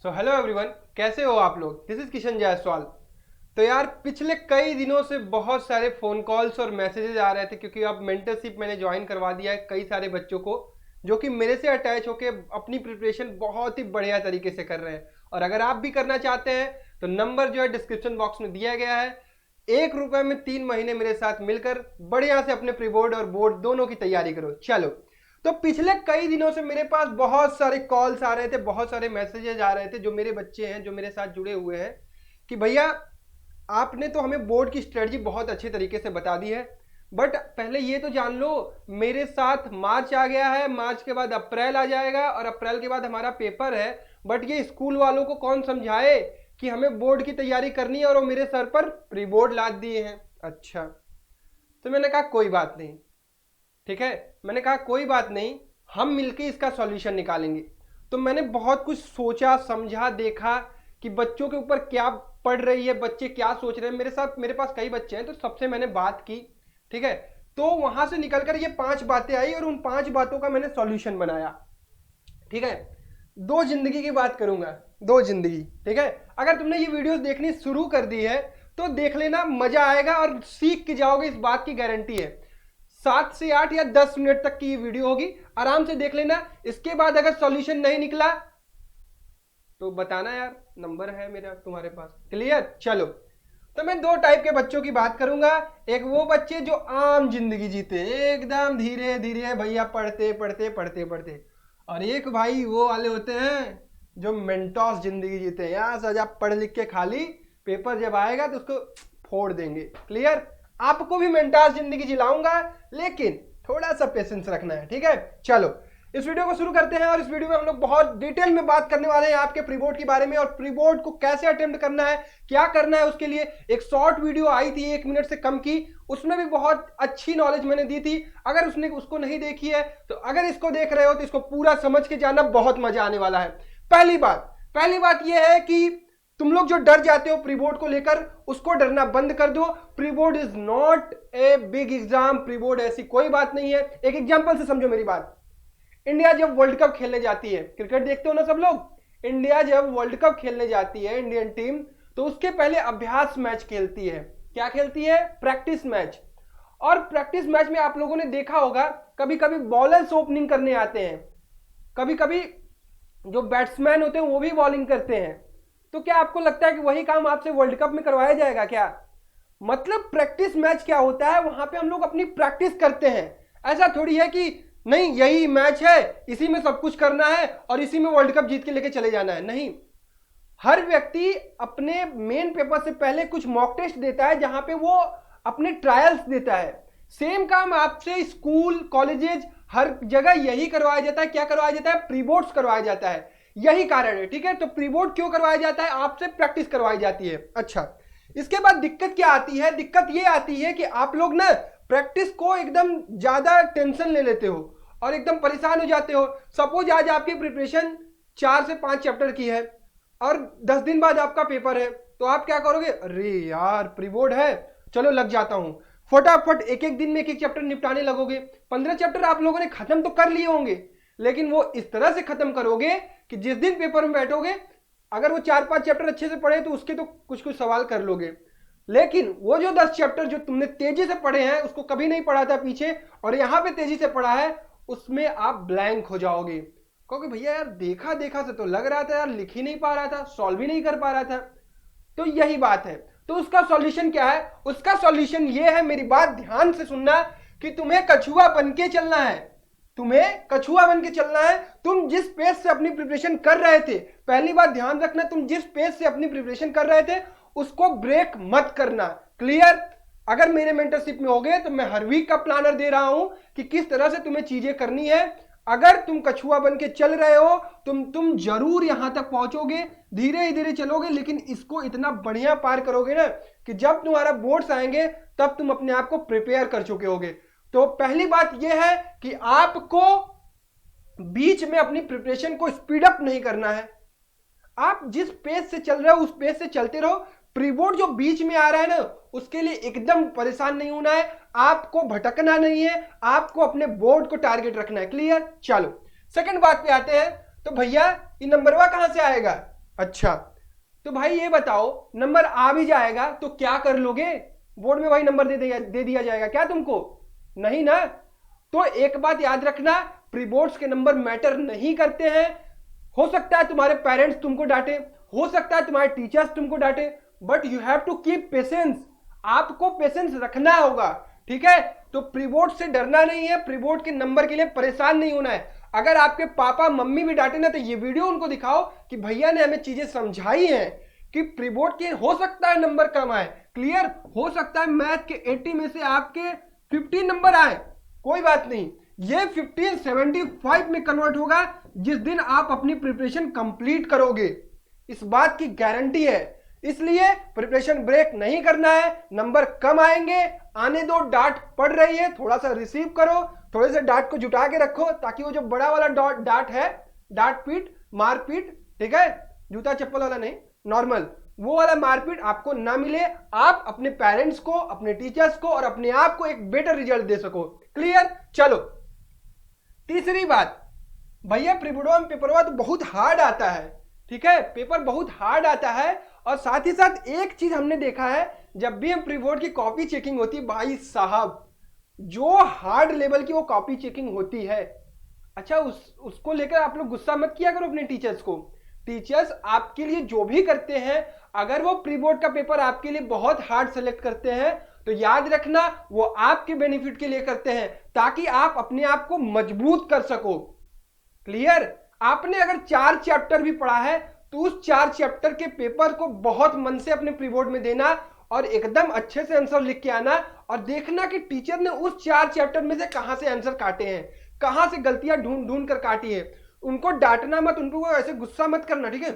Hello everyone, कैसे हो आप लोग। This is Kishan Jaiswal. तो यार पिछले कई दिनों से बहुत सारे फ़ोन कॉल्स और मैसेजेस आ रहे थे क्योंकि अब मेंटरशिप मैंने ज्वाइन करवा दिया है कई सारे बच्चों को जो कि मेरे से अटैच होके अपनी प्रिपरेशन बहुत ही बढ़िया तरीके से कर रहे हैं। और अगर आप भी करना चाहते हैं तो नंबर जो है डिस्क्रिप्शन बॉक्स में दिया गया है। 1 रुपए में 3 महीने मेरे साथ मिलकर बढ़िया से अपने प्री बोर्ड और बोर्ड दोनों की तैयारी करो। चलो, तो पिछले कई दिनों से मेरे पास बहुत सारे कॉल्स आ रहे थे, बहुत सारे मैसेजेस आ रहे थे जो मेरे बच्चे हैं जो मेरे साथ जुड़े हुए हैं कि भैया आपने तो हमें बोर्ड की स्ट्रेटजी बहुत अच्छे तरीके से बता दी है, बट पहले ये तो जान लो मेरे साथ मार्च आ गया है, मार्च के बाद अप्रैल आ जाएगा और अप्रैल के बाद हमारा पेपर है। बट ये स्कूल वालों को कौन समझाए कि हमें बोर्ड की तैयारी करनी है और वो मेरे सर पर प्री बोर्ड लाद दिए हैं। अच्छा, तो मैंने कहा कोई बात नहीं, ठीक है। मैंने कहा कोई बात नहीं, हम मिलके इसका सॉल्यूशन निकालेंगे। तो मैंने बहुत कुछ सोचा समझा देखा कि बच्चों के ऊपर क्या पड़ रही है, बच्चे क्या सोच रहे हैं। मेरे साथ मेरे पास कई बच्चे हैं तो सबसे मैंने बात की, ठीक है। तो वहां से निकलकर ये 5 बातें आई और उन 5 बातों का मैंने सॉल्यूशन बनाया, ठीक है। दो जिंदगी की बात करूंगा, दो जिंदगी, ठीक है। अगर तुमने ये वीडियोस देखनी शुरू कर दी है तो देख लेना, मजा आएगा और सीख के जाओगे, इस बात की गारंटी है। 7 से 8 या 10 मिनट तक की ये वीडियो होगी, आराम से देख लेना। इसके बाद अगर सॉल्यूशन नहीं निकला तो बताना यार, नंबर है मेरा तुम्हारे पास। क्लियर। चलो, तो मैं 2 टाइप के बच्चों की बात करूंगा। एक वो बच्चे जो आम जिंदगी जीते एकदम धीरे धीरे भैया, पढ़ते पढ़ते पढ़ते पढ़ते, और एक भाई वो वाले होते हैं जो मेंटोस जिंदगी जीते हैं। यहाँ सजा पढ़ लिख के खाली पेपर जब आएगा तो उसको फोड़ देंगे। क्लियर। आपको भी मेंटोस जिंदगी जिलाऊंगा, लेकिन थोड़ा सा पेशेंस रखना है, ठीक है। चलो, इस वीडियो को शुरू करते हैं और इस वीडियो में हम लोग बहुत डिटेल में बात करने वाले हैं आपके प्री बोर्ड के बारे में और प्री बोर्ड को कैसे अटेम्प्ट करना है, क्या करना है। उसके लिए एक शॉर्ट वीडियो आई थी 1 मिनट से कम की, उसमें भी बहुत अच्छी नॉलेज मैंने दी थी। अगर उसने उसको नहीं देखी है तो अगर इसको देख रहे हो तो इसको पूरा समझ के जाना, बहुत मजा आने वाला है। पहली बात यह है कि तुम लोग जो डर जाते हो प्री बोर्ड को लेकर, उसको डरना बंद कर दो। Pre board is not a big exam. Pre board ऐसी कोई बात नहीं है। एक एग्जांपल से समझो मेरी बात। इंडिया जब वर्ल्ड कप खेलने जाती है, क्रिकेट देखते हो ना सब लोग, इंडिया जब वर्ल्ड कप खेलने जाती है इंडियन टीम, तो उसके पहले अभ्यास मैच खेलती है। क्या खेलती है? Practice match. और प्रैक्टिस मैच में आप लोगों ने देखा होगा कभी कभी बॉलर्स ओपनिंग करने आते हैं, कभी कभी जो बैट्समैन होते हैं वो भी बॉलिंग करते हैं। तो क्या आपको लगता है कि वही काम आपसे वर्ल्ड कप में करवाया जाएगा क्या? मतलब प्रैक्टिस मैच क्या होता है, वहां पे हम लोग अपनी प्रैक्टिस करते हैं। ऐसा थोड़ी है कि नहीं यही मैच है, इसी में सब कुछ करना है और इसी में वर्ल्ड कप जीत के लेके चले जाना है। नहीं, हर व्यक्ति अपने मेन पेपर से पहले कुछ मॉक टेस्ट देता है जहां पे वो अपने ट्रायल्स देता है। सेम काम आपसे स्कूल कॉलेजेस हर जगह यही करवाया जाता है। क्या करवाया जाता है? प्री बोर्ड्स करवाया जाता है। यही कारण है, ठीक है। तो प्री बोर्ड क्यों करवाया जाता है? आपसे प्रैक्टिस करवाई जाती है। अच्छा, इसके बाद दिक्कत क्या आती है? दिक्कत ये आती है कि आप लोग ना प्रैक्टिस को एकदम ज्यादा टेंशन ले लेते हो और एकदम परेशान हो जाते हो। सपोज आज आपकी प्रिपरेशन 4 से 5 चैप्टर की है और 10 दिन बाद आपका पेपर है, तो आप क्या करोगे? अरे यार प्री बोर्ड है, चलो लग जाता हूं। फटाफट एक एक दिन में एक एक चैप्टर निपटाने लगोगे। 15 चैप्टर आप लोगों ने खत्म तो कर लिए होंगे, लेकिन वो इस तरह से खत्म करोगे कि जिस दिन पेपर में बैठोगे, अगर वो 4-5 चैप्टर अच्छे से पढ़े तो उसके तो कुछ कुछ सवाल कर लोगे, लेकिन वो जो 10 चैप्टर जो तुमने तेजी से पढ़े हैं, उसको कभी नहीं पढ़ा था पीछे और यहां पे तेजी से पढ़ा है, उसमें आप ब्लैंक हो जाओगे। कहोगे भैया यार देखा देखा से तो लग रहा था यार, लिख ही नहीं पा रहा था, सॉल्व ही नहीं कर पा रहा था। तो यही बात है। तो उसका सॉल्यूशन क्या है? उसका सॉल्यूशन ये है, मेरी बात ध्यान से सुनना, कि तुम्हें कछुआ बन के चलना है। तुम्हें कछुआ बन के चलना है। तुम जिस पेज से अपनी प्रिपरेशन कर रहे थे, पहली बात ध्यान रखना, तुम जिस पेज से अपनी प्रिपरेशन कर रहे थे उसको ब्रेक मत करना। क्लियर। अगर मेरे मेंटरशिप में हो गए तो मैं हर वीक का प्लानर दे रहा हूं कि किस तरह से तुम्हें चीजें करनी है। अगर तुम कछुआ बन के चल रहे हो तुम जरूर यहां तक पहुंचोगे। धीरे धीरे चलोगे, लेकिन इसको इतना बढ़िया पार करोगे ना कि जब तुम्हारा बोर्ड्स आएंगे तब तुम अपने आप को प्रिपेयर कर चुके होगे। तो पहली बात यह है कि आपको बीच में अपनी प्रिपरेशन को स्पीड अप नहीं करना है। आप जिस पेज से चल रहे हो उस पेज से चलते रहो। प्री बोर्ड जो बीच में आ रहा है ना, उसके लिए एकदम परेशान नहीं होना है, आपको भटकना नहीं है, आपको अपने बोर्ड को टारगेट रखना है। क्लियर। चलो सेकंड बात पे आते हैं। तो भैया ये नंबरवा कहां से आएगा? अच्छा, तो भाई ये बताओ, नंबर आ भी जाएगा तो क्या कर लोगे? बोर्ड में भाई नंबर दे दिया जाएगा क्या तुमको? नहीं ना। तो एक बात याद रखना, प्री बोर्ड्स के नंबर मैटर नहीं करते हैं। हो सकता है तुम्हारे पेरेंट्स तुमको डांटे, हो सकता है तुम्हारे टीचर्स तुमको डांटे, but you have to keep patience. आपको पेशेंस रखना होगा, ठीक है? तो प्री बोर्ड से डरना नहीं है, प्री बोर्ड के नंबर के लिए परेशान नहीं होना है। अगर आपके पापा मम्मी भी डांटे ना, तो ये वीडियो उनको दिखाओ कि भैया ने हमें चीजें समझाई हैं कि प्री बोर्ड के हो सकता है नंबर कम आए। क्लियर? हो सकता है मैथ के 80 में से आपके 15 नंबर आए, कोई बात नहीं। ये 15 75 में कन्वर्ट होगा जिस दिन आप अपनी प्रिपरेशन कंप्लीट करोगे, इस बात की गारंटी है। इसलिए प्रिपरेशन ब्रेक नहीं करना है। नंबर कम आएंगे, आने दो, डांट पड़ रही है, थोड़ा सा रिसीव करो, थोड़े से डांट को जुटा के रखो, ताकि वो जो बड़ा वाला डांट है, डांट पीट मारपीट, ठीक है, जूता चप्पल वाला नहीं, नॉर्मल, वो वाला मारपीट आपको ना मिले। आप अपने पेरेंट्स को, अपने टीचर्स को और अपने आप को एक बेटर रिजल्ट दे सको। क्लियर? चलो तीसरी बात, भैया प्रीबोर्ड में पेपर तो बहुत हार्ड आता है, ठीक है, पेपर बहुत हार्ड आता है। और साथ ही साथ एक चीज हमने देखा है, जब भी हम प्री बोर्ड की कॉपी चेकिंग होती है, भाई साहब जो हार्ड लेवल की वो कॉपी चेकिंग होती है। अच्छा, उसको लेकर आप लोग गुस्सा मत किया करो अपने टीचर्स को। टीचर्स आपके लिए जो भी करते हैं, अगर वो प्री बोर्ड का पेपर आपके लिए बहुत हार्ड सेलेक्ट करते हैं, तो याद रखना वो आपके बेनिफिट के लिए करते हैं, ताकि आप अपने आप को मजबूत कर सको। क्लियर? आपने अगर 4 चैप्टर भी पढ़ा है, तो उस 4 चैप्टर के पेपर को बहुत मन से अपने प्री बोर्ड में देना और एकदम अच्छे से आंसर लिख के आना, और देखना कि टीचर ने उस 4 चैप्टर में से कहां से आंसर काटे हैं, कहां से गलतियां ढूंढ ढूंढ कर काटी है। उनको डांटना मत, उनको ऐसे गुस्सा मत करना, ठीक है?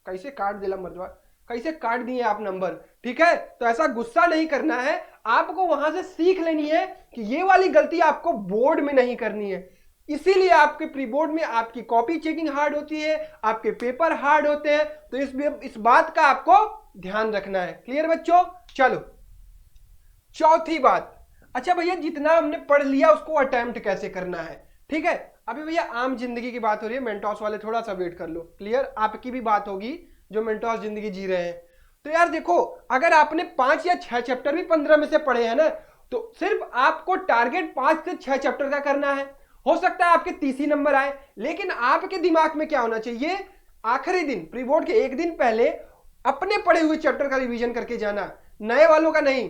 कैसे काट दिला मर्दवा, कैसे काट दिए आप नंबर, ठीक है? तो ऐसा गुस्सा नहीं करना है, आपको वहां से सीख लेनी है कि ये वाली गलती आपको बोर्ड में नहीं करनी है। इसीलिए आपके प्री बोर्ड में आपकी कॉपी चेकिंग हार्ड होती है, आपके पेपर हार्ड होते हैं। तो इस बात का आपको ध्यान रखना है। क्लियर बच्चों? चलो चौथी बात, अच्छा भैया जितना हमने पढ़ लिया उसको अटेम्प्ट कैसे करना है, ठीक है? अभी भैया आम जिंदगी की बात हो रही है, मेंटोस वाले थोड़ा सा वेट कर लो। क्लियर? आपकी भी बात होगी जो मेंटोस जिंदगी जी रहे हैं। तो यार देखो, अगर आपने 5 या 6 चैप्टर भी 15 में से पढ़े हैं ना, तो सिर्फ आपको टारगेट 5 से 6 चैप्टर का करना है। हो सकता है आपके 30 ही नंबर आए, लेकिन आपके दिमाग में क्या होना चाहिए, आखिरी दिन प्री बोर्ड के एक दिन पहले अपने पढ़े हुए चैप्टर का रिवीजन करके जाना, नए वालों का नहीं,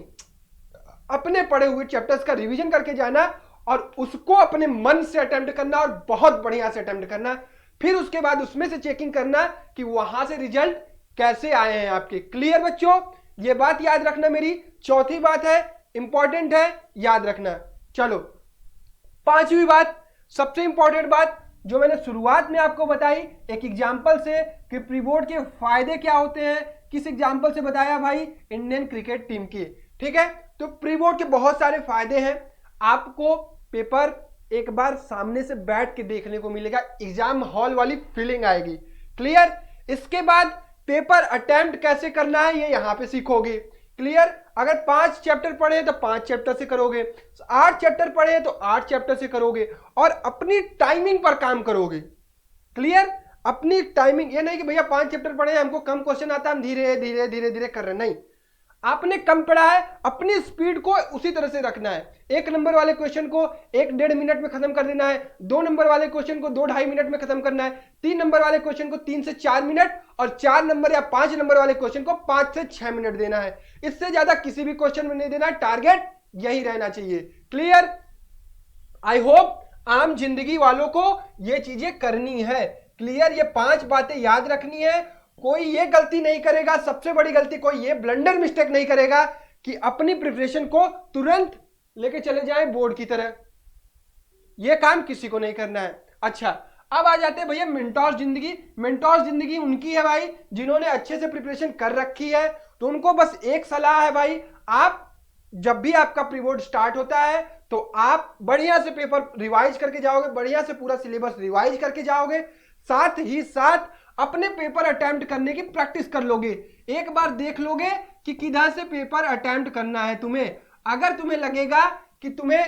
अपने पढ़े हुए चैप्टर्स का रिवीजन करके जाना और उसको अपने मन से अटेम्प्ट करना और बहुत बढ़िया से अटेम्प्ट करना। फिर उसके बाद उसमें से चेकिंग करना कि वहां से रिजल्ट कैसे आए हैं आपके। क्लियर बच्चों? ये बात याद रखना, मेरी चौथी बात है, इंपॉर्टेंट है, याद रखना। चलो पांचवी बात, सबसे इंपॉर्टेंट बात जो मैंने शुरुआत में आपको बताई एक एग्जाम्पल से कि प्री बोर्ड के फायदे क्या होते हैं, किस एग्जाम्पल से बताया भाई, इंडियन क्रिकेट टीम की, ठीक है? तो प्री बोर्ड के बहुत सारे फायदे हैं। आपको पेपर एक बार सामने से बैठ के देखने को मिलेगा, एग्जाम हॉल वाली फीलिंग आएगी। क्लियर? इसके बाद पेपर अटेम्प्ट कैसे करना है ये यहां पे सीखोगे। क्लियर? अगर 5 चैप्टर पढ़े तो 5 चैप्टर से करोगे, 8 चैप्टर पढ़े तो 8 चैप्टर से करोगे और अपनी टाइमिंग पर काम करोगे। क्लियर? अपनी टाइमिंग, ये नहीं कि भैया 5 चैप्टर पढ़े हमको कम क्वेश्चन आता है हम धीरे धीरे धीरे धीरे कर रहे हैं, नहीं, आपने कम पढ़ा है, अपनी स्पीड को उसी तरह से रखना है। 1 नंबर वाले क्वेश्चन को 1-1.5 मिनट में खत्म कर देना है, 2 नंबर वाले क्वेश्चन को 2-2.5 मिनट में खत्म करना है, 3 नंबर वाले क्वेश्चन को 3 से 4 मिनट और 4 नंबर या 5 नंबर वाले क्वेश्चन को 5 से 6 मिनट देना है। इससे ज्यादा किसी भी क्वेश्चन में नहीं देना है, टारगेट यही रहना चाहिए। क्लियर? आई होप आम जिंदगी वालों को ये चीजें करनी है। क्लियर? ये 5 बातें याद रखनी है। कोई ये गलती नहीं करेगा, सबसे बड़ी गलती, कोई ये ब्लंडर मिस्टेक नहीं करेगा कि अपनी प्रिपरेशन को तुरंत लेके चले जाएं बोर्ड की तरह। ये काम किसी को नहीं करना है। अच्छा, अब आ जाते हैं भैया मेंटोस जिंदगी। मेंटोस जिंदगी उनकी है भाई जिन्होंने अच्छे से प्रिपरेशन कर रखी है। तो उनको बस एक सलाह है भाई, आप जब भी आपका प्री बोर्ड स्टार्ट होता है तो आप बढ़िया से पेपर रिवाइज करके जाओगे, बढ़िया से पूरा सिलेबस रिवाइज करके जाओगे, साथ ही साथ अपने पेपर अटेम्प्ट करने की प्रैक्टिस कर लोगे। एक बार देख लोगे कि किधर से पेपर अटेम्प्ट करना है तुम्हें। अगर तुम्हें लगेगा कि तुम्हें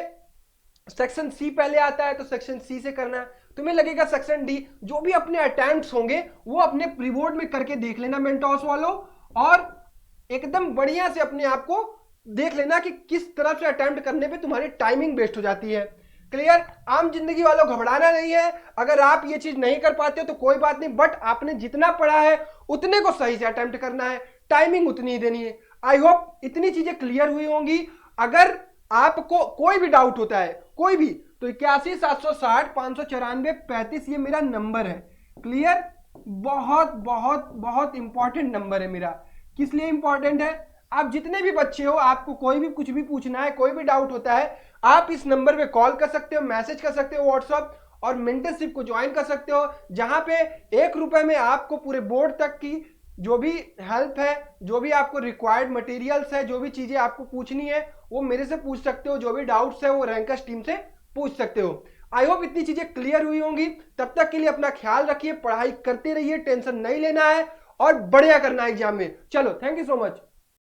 सेक्शन सी पहले आता है तो सेक्शन सी से करना है, तुम्हें लगेगा सेक्शन डी, जो भी अपने अटेम्प्ट्स होंगे वो अपने प्री बोर्ड में करके देख लेना मेंटोस वालों, और एकदम बढ़िया से अपने आप को देख लेना कि किस तरह से अटेम्प्ट करने पे तुम्हारी टाइमिंग वेस्ट हो जाती है। क्लियर? आम जिंदगी वालों घबराना नहीं है, अगर आप ये चीज नहीं कर पाते हो तो कोई बात नहीं, बट आपने जितना पढ़ा है उतने को सही से अटेम्प्ट करना है, टाइमिंग उतनी ही देनी है। आई होप इतनी चीजें क्लियर हुई होंगी। अगर आपको कोई भी डाउट होता है, कोई भी, तो 81 760 594 35 ये मेरा नंबर है। क्लियर? बहुत बहुत बहुत इंपॉर्टेंट नंबर है मेरा। किस लिए इंपॉर्टेंट है? आप जितने भी बच्चे हो, आपको कोई भी कुछ भी पूछना है, कोई भी डाउट होता है, आप इस नंबर पे कॉल कर सकते हो, मैसेज कर सकते हो व्हाट्सएप, और मेंटरशिप को ज्वाइन कर सकते हो, जहां पे 1 रुपए में आपको पूरे बोर्ड तक की जो भी हेल्प है, जो भी आपको रिक्वायर्ड मटेरियल्स है, जो भी चीजें आपको पूछनी है वो मेरे से पूछ सकते हो, जो भी डाउट्स है वो रैंकर्स टीम से पूछ सकते हो। आई होप इतनी चीजें क्लियर हुई होंगी। तब तक के लिए अपना ख्याल रखिए, पढ़ाई करते रहिए, टेंशन नहीं लेना है और बढ़िया करना है एग्जाम में। चलो, थैंक यू सो मच।